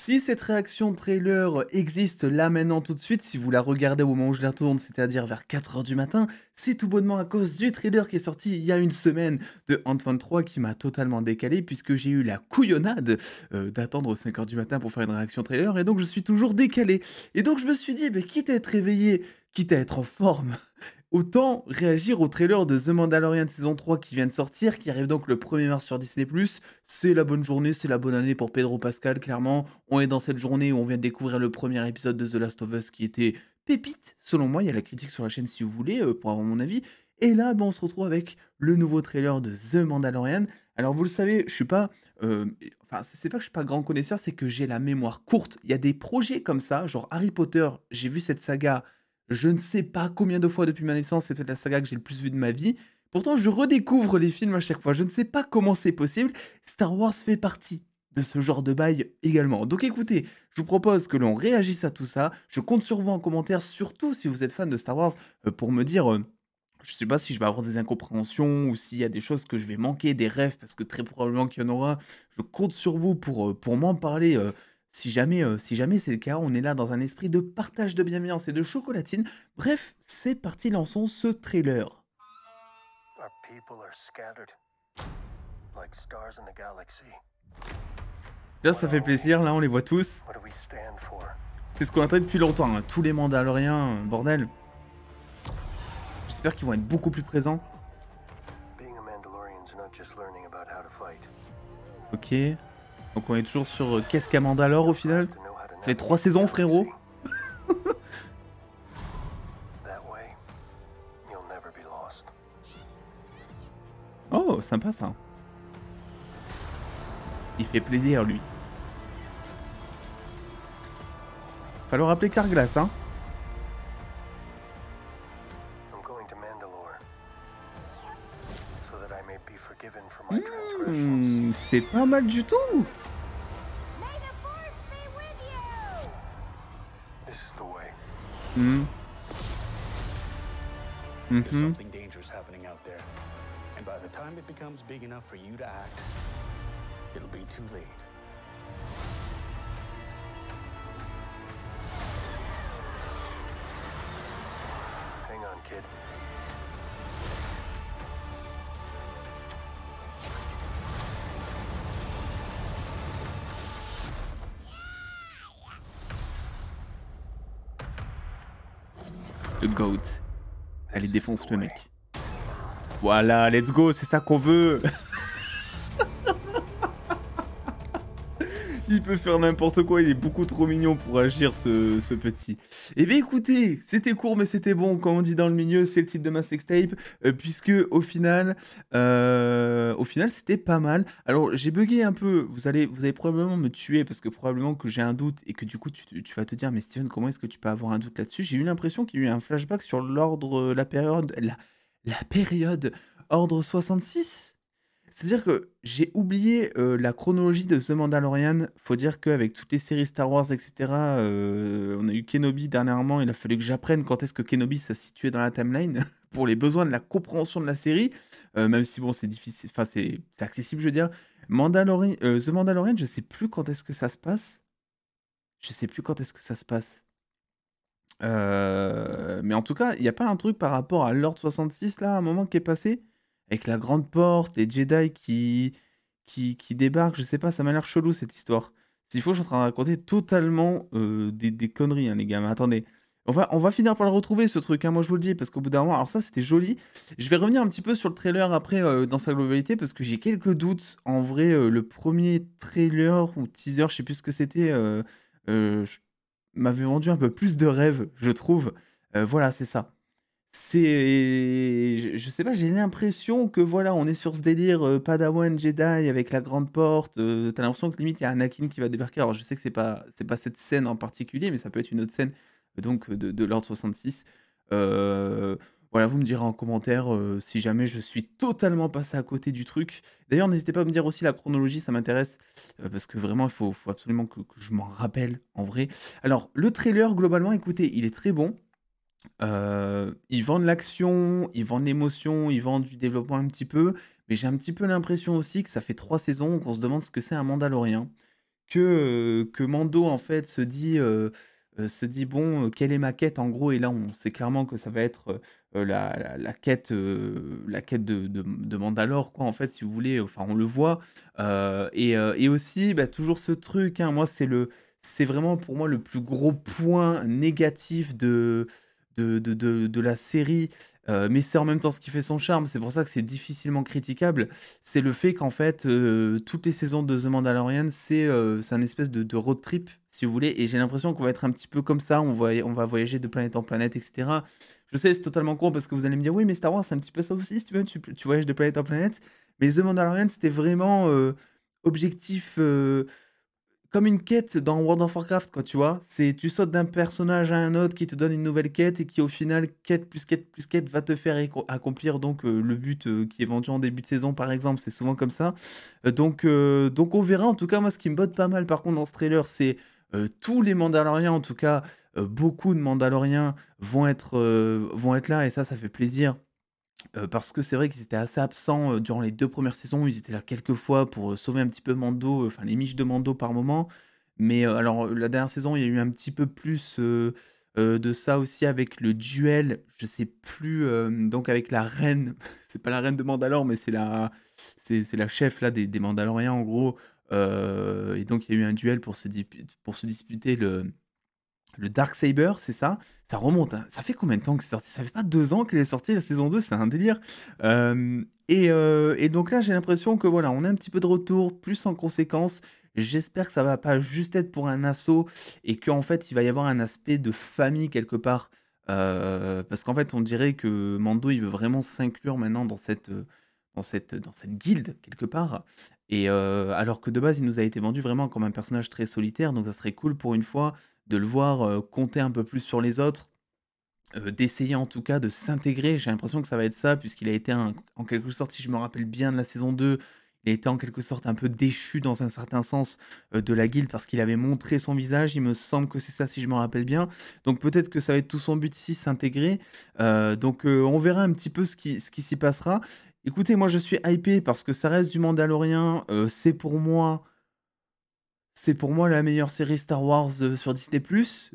Si cette réaction trailer existe là maintenant tout de suite, si vous la regardez au moment où je la tourne, c'est-à-dire vers 4 heures du matin, c'est tout bonnement à cause du trailer qui est sorti il y a une semaine de Ant-Man 3 qui m'a totalement décalé puisque j'ai eu la couillonnade d'attendre 5 heures du matin pour faire une réaction trailer et donc je suis toujours décalé. Et donc je me suis dit, quitte à être réveillé, quitte à être en forme, autant réagir au trailer de The Mandalorian saison 3 qui vient de sortir, qui arrive donc le 1er mars sur Disney+. C'est la bonne journée, c'est la bonne année pour Pedro Pascal, clairement. On est dans cette journée où on vient de découvrir le premier épisode de The Last of Us qui était pépite, selon moi. Il y a la critique sur la chaîne si vous voulez, pour avoir mon avis. Et là, on se retrouve avec le nouveau trailer de The Mandalorian. Alors vous le savez, je suis pas... Enfin, c'est pas que je suis pas grand connaisseur, c'est que j'ai la mémoire courte. Il y a des projets comme ça, genre Harry Potter, j'ai vu cette saga je ne sais pas combien de fois depuis ma naissance, c'est peut-être la saga que j'ai le plus vue de ma vie. Pourtant, je redécouvre les films à chaque fois. Je ne sais pas comment c'est possible. Star Wars fait partie de ce genre de bail également. Donc écoutez, je vous propose que l'on réagisse à tout ça. Je compte sur vous en commentaire, surtout si vous êtes fan de Star Wars, pour me dire, je sais pas si je vais avoir des incompréhensions ou s'il y a des choses que je vais manquer, des rêves, parce que très probablement qu'il y en aura. Je compte sur vous pour m'en parler. Si jamais c'est le cas, on est là dans un esprit de partage de bienveillance et de chocolatine. Bref, c'est parti, lançons ce trailer. Our people are scattered like stars in the galaxy. Déjà, ça fait plaisir, là, on les voit tous. What do we stand for? C'est ce qu'on attend depuis longtemps, hein. Tous les Mandaloriens, bordel. J'espère qu'ils vont être beaucoup plus présents. Being a Mandalorian is not just learning about how to fight. Ok. Donc on est toujours sur qu'est-ce qu'un Mandalore au final. To know how to Ça fait 3 navigate the saisons, frérot. galaxy. That way, you'll never be lost. Oh, sympa ça. Il fait plaisir, lui. Falloir appeler Carglass, hein. I'm going to Mandalore so that I may be forgiven for my transgressions. C'est pas mal du tout. May the force be with you! This is the way. Hmm. There's Mhm. something dangerous happening out there. And by the time it becomes big enough for you to act, it'll be too late. Hang on, kid. Le GOAT. Allez, défonce le mec. Voilà, let's go, c'est ça qu'on veut. Il peut faire n'importe quoi, il est beaucoup trop mignon pour agir, ce petit. Eh bien écoutez, c'était court mais c'était bon, comme on dit dans le milieu, c'est le titre de ma sextape, puisque au final c'était pas mal. Alors j'ai bugué un peu, vous allez probablement me tuer, parce que probablement que j'ai un doute, et que du coup tu vas te dire, mais Steven, comment est-ce que tu peux avoir un doute là-dessus? J'ai eu l'impression qu'il y a eu un flashback sur l'ordre, la période Ordre 66. C'est-à-dire que j'ai oublié la chronologie de The Mandalorian. Faut dire qu'avec toutes les séries Star Wars, etc., on a eu Kenobi dernièrement. Il a fallu que j'apprenne quand est-ce que Kenobi ça se situait dans la timeline pour les besoins de la compréhension de la série. Même si bon, c'est difficile, enfin c'est accessible, je veux dire. The Mandalorian, je sais plus quand est-ce que ça se passe. Je sais plus quand est-ce que ça se passe. Mais en tout cas, il n'y a pas un truc par rapport à l'Ordre 66 là, à un moment qui est passé? Avec la grande porte, les Jedi qui débarquent, je sais pas, ça m'a l'air chelou cette histoire. S'il faut, je suis en train de raconter totalement des conneries, hein, les gars. Mais attendez, on va finir par le retrouver ce truc, hein, moi je vous le dis, parce qu'au bout d'un moment, alors ça c'était joli. Je vais revenir un petit peu sur le trailer après dans sa globalité, parce que j'ai quelques doutes. En vrai, le premier trailer ou teaser, je sais plus ce que c'était, m'avait vendu un peu plus de rêve, je trouve. Voilà, c'est ça. Je sais pas, j'ai l'impression que voilà, on est sur ce délire Padawan Jedi avec la grande porte. T'as l'impression que limite il y a Anakin qui va débarquer. Alors je sais que c'est pas cette scène en particulier, mais ça peut être une autre scène donc de l'Ordre 66. Euh, voilà, vous me direz en commentaire si jamais je suis totalement passé à côté du truc. D'ailleurs, n'hésitez pas à me dire aussi la chronologie, ça m'intéresse parce que vraiment il faut absolument que je m'en rappelle en vrai. Alors le trailer globalement, écoutez, il est très bon. Ils vendent l'action, ils vendent l'émotion, ils vendent du développement un petit peu, mais j'ai un petit peu l'impression aussi que ça fait 3 saisons qu'on se demande ce que c'est un Mandalorien. que Mando en fait se dit: «Bon, quelle est ma quête?» en gros et là on sait clairement que ça va être, la quête de Mandalore quoi en fait si vous voulez, enfin on le voit, et aussi, bah, toujours ce truc, hein, moi c'est vraiment pour moi le plus gros point négatif de la série, mais c'est en même temps ce qui fait son charme, c'est pour ça que c'est difficilement critiquable. C'est le fait qu'en fait, toutes les saisons de The Mandalorian, c'est un espèce de road trip, si vous voulez et j'ai l'impression qu'on va être un petit peu comme ça, on va voyager de planète en planète et cetera. Je sais, c'est totalement con parce que vous allez me dire: «Oui, mais Star Wars, c'est un petit peu ça aussi, si tu veux, tu voyages de planète en planète». Mais The Mandalorian, c'était vraiment, objectif, comme une quête dans World of Warcraft, quoi, tu vois? C'est tu sautes d'un personnage à un autre qui te donne une nouvelle quête et qui au final, quête plus quête plus quête, va te faire accomplir donc le but, qui est vendu en début de saison, par exemple, c'est souvent comme ça. Donc on verra. En tout cas, moi, ce qui me botte pas mal, par contre, dans ce trailer, c'est, tous les Mandaloriens, en tout cas, beaucoup de Mandaloriens vont être là et ça fait plaisir. Parce que c'est vrai qu'ils étaient assez absents, durant les 2 premières saisons. Ils étaient là quelques fois pour, sauver un petit peu Mando, enfin les miches de Mando par moment. Mais, alors, la dernière saison, il y a eu un petit peu plus, de ça aussi avec le duel, je sais plus, donc avec la reine, c'est pas la reine de Mandalore, mais c'est la chef là des Mandaloriens en gros, et donc il y a eu un duel pour se disputer le Darksaber, c'est ça? Ça remonte, hein. Ça fait combien de temps que c'est sorti? Ça fait pas 2 ans qu'elle est sortie la saison 2, c'est un délire. Et donc là, j'ai l'impression que voilà, on a un petit peu de retour, plus en conséquence. J'espère que ça va pas juste être pour un assaut et qu'en fait, il va y avoir un aspect de famille quelque part. Parce qu'en fait, on dirait que Mando, il veut vraiment s'inclure maintenant dans cette guilde quelque part alors que de base, il nous a été vendu vraiment comme un personnage très solitaire, donc ça serait cool pour une fois de le voir, compter un peu plus sur les autres, d'essayer en tout cas de s'intégrer. J'ai l'impression que ça va être ça puisqu'il a été en quelque sorte, si je me rappelle bien de la saison 2, il a été en quelque sorte un peu déchu dans un certain sens, de la guilde parce qu'il avait montré son visage. Il me semble que c'est ça si je me rappelle bien. Donc peut-être que ça va être tout son but ici, s'intégrer. On verra un petit peu ce qui s'y passera. Écoutez, moi je suis hypé parce que ça reste du Mandalorian, c'est pour moi la meilleure série Star Wars, sur Disney+.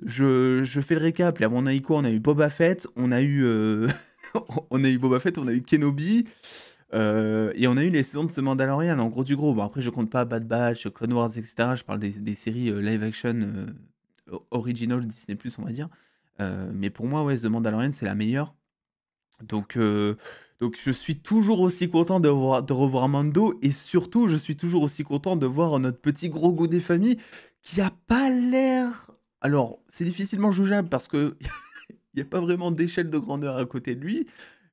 Je fais le récap, là, on a eu quoi? On a eu Boba Fett, on a eu, on a eu Boba Fett, on a eu Kenobi, et on a eu les saisons de ce Mandalorian, en gros du gros. Bon après je compte pas Bad Batch, Clone Wars et cetera, je parle des séries, live action, original Disney+, on va dire. Mais pour moi, ouais, The Mandalorian, c'est la meilleure. Donc, heu, donc je suis toujours aussi content de revoir Mando et surtout, je suis toujours aussi content de voir notre petit gros goût des familles qui a pas l'air alors, c'est difficilement jugeable parce que il y a pas vraiment d'échelle de grandeur à côté de lui.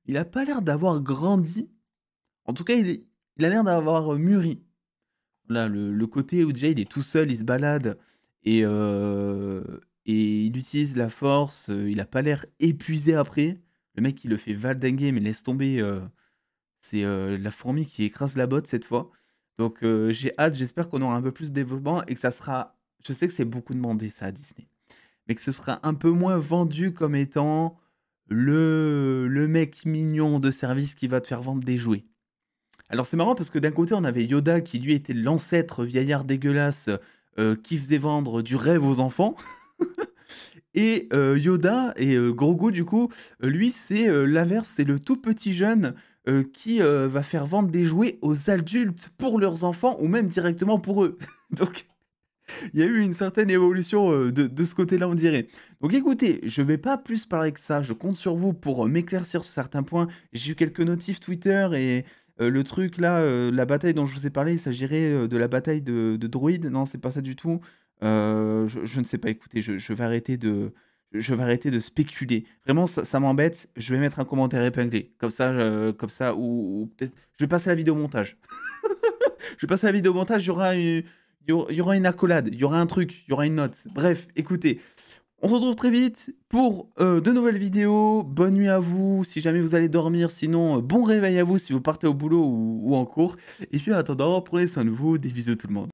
Il a pas l'air d'avoir grandi. En tout cas, il a l'air d'avoir, mûri. Là, le côté où déjà il est tout seul, il se balade et il utilise la force, il a pas l'air épuisé après. Le mec, il le fait valdinguer, mais laisse tomber, c'est, la fourmi qui écrase la botte cette fois. Donc j'ai hâte, j'espère qu'on aura un peu plus de développement et que ça sera je sais que c'est beaucoup demandé ça à Disney, mais que ce sera un peu moins vendu comme étant le mec mignon de service qui va te faire vendre des jouets. Alors c'est marrant parce que d'un côté, on avait Yoda qui lui était l'ancêtre vieillard dégueulasse, qui faisait vendre du rêve aux enfants et Yoda et Grogu du coup, lui c'est, l'inverse, c'est le tout petit jeune, qui, va faire vendre des jouets aux adultes pour leurs enfants ou même directement pour eux. Donc il y a eu une certaine évolution, de ce côté-là, on dirait. Donc écoutez, je vais pas plus parler que ça, je compte sur vous pour, m'éclaircir sur certains points. J'ai eu quelques notifs Twitter et le truc là, la bataille dont je vous ai parlé, il s'agirait, de la bataille de droïdes. Non, c'est pas ça du tout. Je ne sais pas, écoutez, je vais arrêter de spéculer. Vraiment, ça m'embête, je vais mettre un commentaire épinglé. Comme ça ou peut-être je vais passer la vidéo au montage. Je vais passer la vidéo au montage, il y aura une accolade, il y aura un truc, il y aura une note. Bref, écoutez, on se retrouve très vite pour de nouvelles vidéos. Bonne nuit à vous si jamais vous allez dormir. Sinon, bon réveil à vous si vous partez au boulot ou en cours. Et puis en attendant, prenez soin de vous. Des bisous tout le monde.